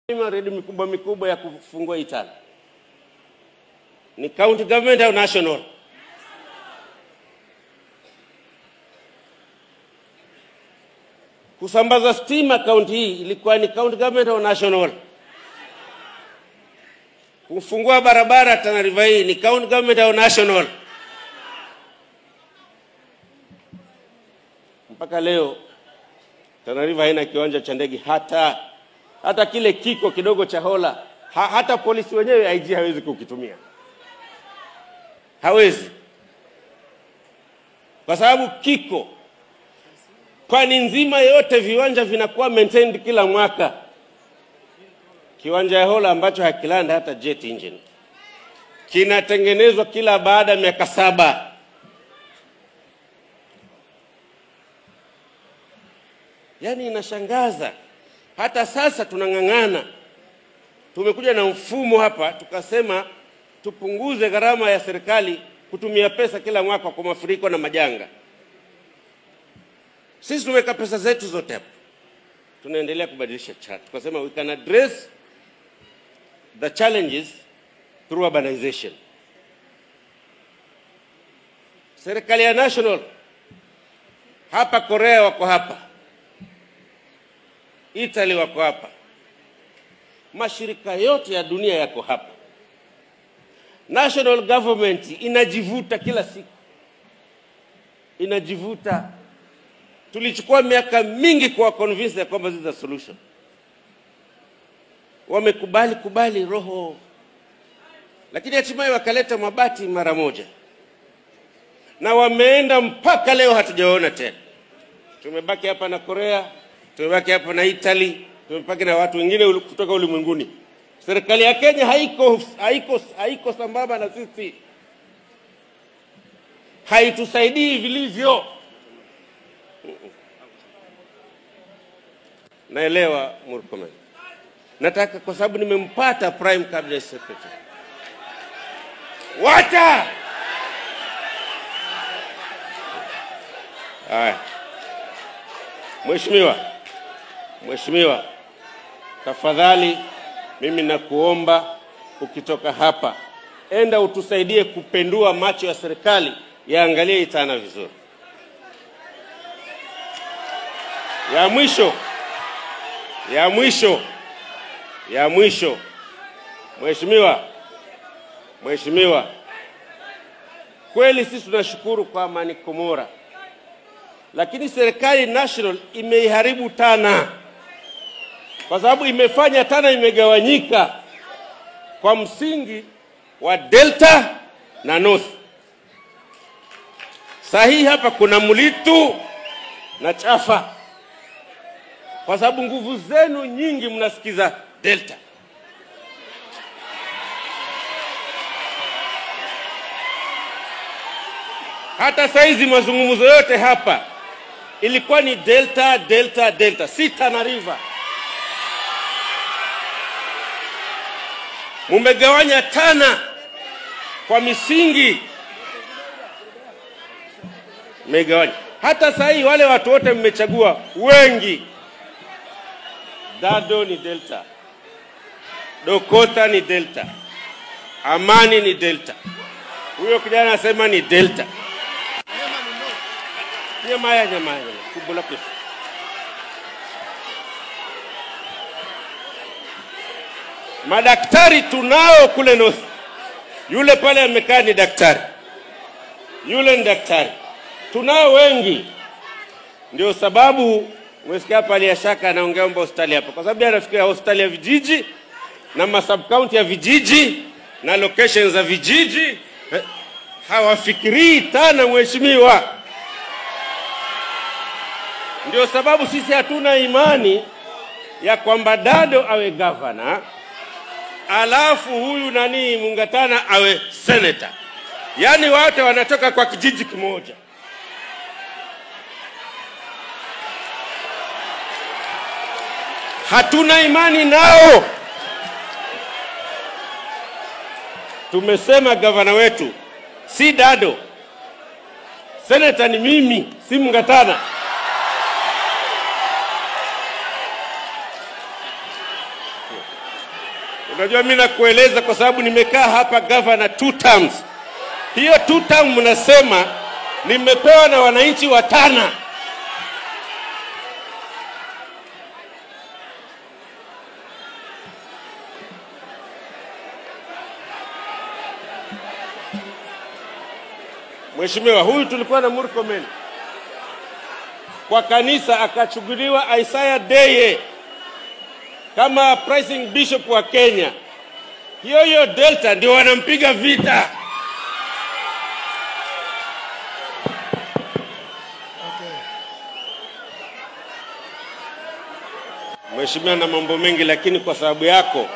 Miradi mikubwa ya kufungua Itana. Ni county government au national? Kusambaza stima county hii ilikuwa ni county government au national? Kufungua barabara Tana River hii ni county government au national? Mpaka leo Tana River haina kiwanja cha ndege hata kile kiko kidogo cha Hola. Hata polisi wenyewe IG hawezi kukitumia. Hawezi. Kwa sababu kiko pwani nzima yote viwanja vinakuwa maintained kila mwaka. Kiwanja ya Hola ambacho hakilanda hata jet engine kinatengenezwa kila baada ya miaka 7. Yani inashangaza. Hata sasa tunangangana. Tumekuja na mfumo hapa tukasema tupunguze gharama ya serikali kutumia pesa kila mwaka kwa mafuriko na majanga. Sisi tumeweka pesa zetu zote hapa. Tunaendelea kubadilisha chart. Tukasema we can address the challenges through urbanization. Serikali ya national hapa, Korea wako hapa, Italy wako hapa, mashirika yote ya dunia yako hapa. National government inajivuta kila siku. Inajivuta. Tulichukua miaka mingi kwa convince ya kwamba this is a solution. Wamekubali roho. Lakini hatimaye wakaleta mabati mara moja. Na wameenda mpaka leo hatujaona tena. Tumebaki hapa na Korea, tumebaki hapa na Italy, tumebaki na watu wengine kutoka ulimwenguni. Serikali ya Kenya haiko sambamba na sisi. Haitusaidii vilivyo. Naelewa Murkomen. Nataka kwa sababu nimempata Prime Cabinet Secretary. Wacha! Haya. Mheshimiwa, tafadhali mimi nakuomba ukitoka hapa, enda utusaidie kupendua macho ya serikali yaangalie Itana vizuri. Ya mwisho. Mheshimiwa, kweli sisi tunashukuru kwa amani Komora. Lakini serikali national imeiharibu Tana. Kwa sababu imefanya Tana imegawanyika kwa msingi wa Delta na North. Sahi hapa kuna Mulitu na Chafa. Kwa sababu nguvu zenu nyingi mnasikiza Delta. Hata saizi mazungumzo yote hapa ilikuwa ni Delta, si Tana River. Mumegawanya Tana kwa misingi. Mmegawanya. Hata sahi wale watu wote mmechagua wengi. Dado ni Delta. Dokota ni Delta. Amani ni Delta. Huyo kijana anasema ni Delta. Nyamaya. Kubula pesa. Madaktari tunao kule North. Yule pale amekaa ni daktari. Yule ni daktari. Tunao wengi. Ndio sababu mwesikia pale ya Shaka anaongea mambo hospitali hapa. Kwa sababu anafikiria hospitali ya vijiji na masub county ya vijiji na locations za vijiji. Hawafikirii Tana mheshimiwa. Ndio sababu sisi hatuna imani ya kwamba Dado awe governor, alafu huyu nani Mungatana awe senator. Yani wote wanatoka kwa kijiji kimoja. Hatuna imani nao. Tumesema governor wetu si Dado. Senator ni mimi, si Mungatana. Unajua mimi nakueleza kwa sababu nimekaa hapa governor 2 terms. Hiyo 2 term mnasema nimepewa na wananchi wa Tana. Mheshimiwa, huyu tulikuwa na Murkomen kwa kanisa, akachuguliwa Isaiah Deye kama pricing bishop wa Kenya. Hiyo Delta ndio wanampiga vita. Mheshimiwa, na mambo mengi, lakini kwa sababu yako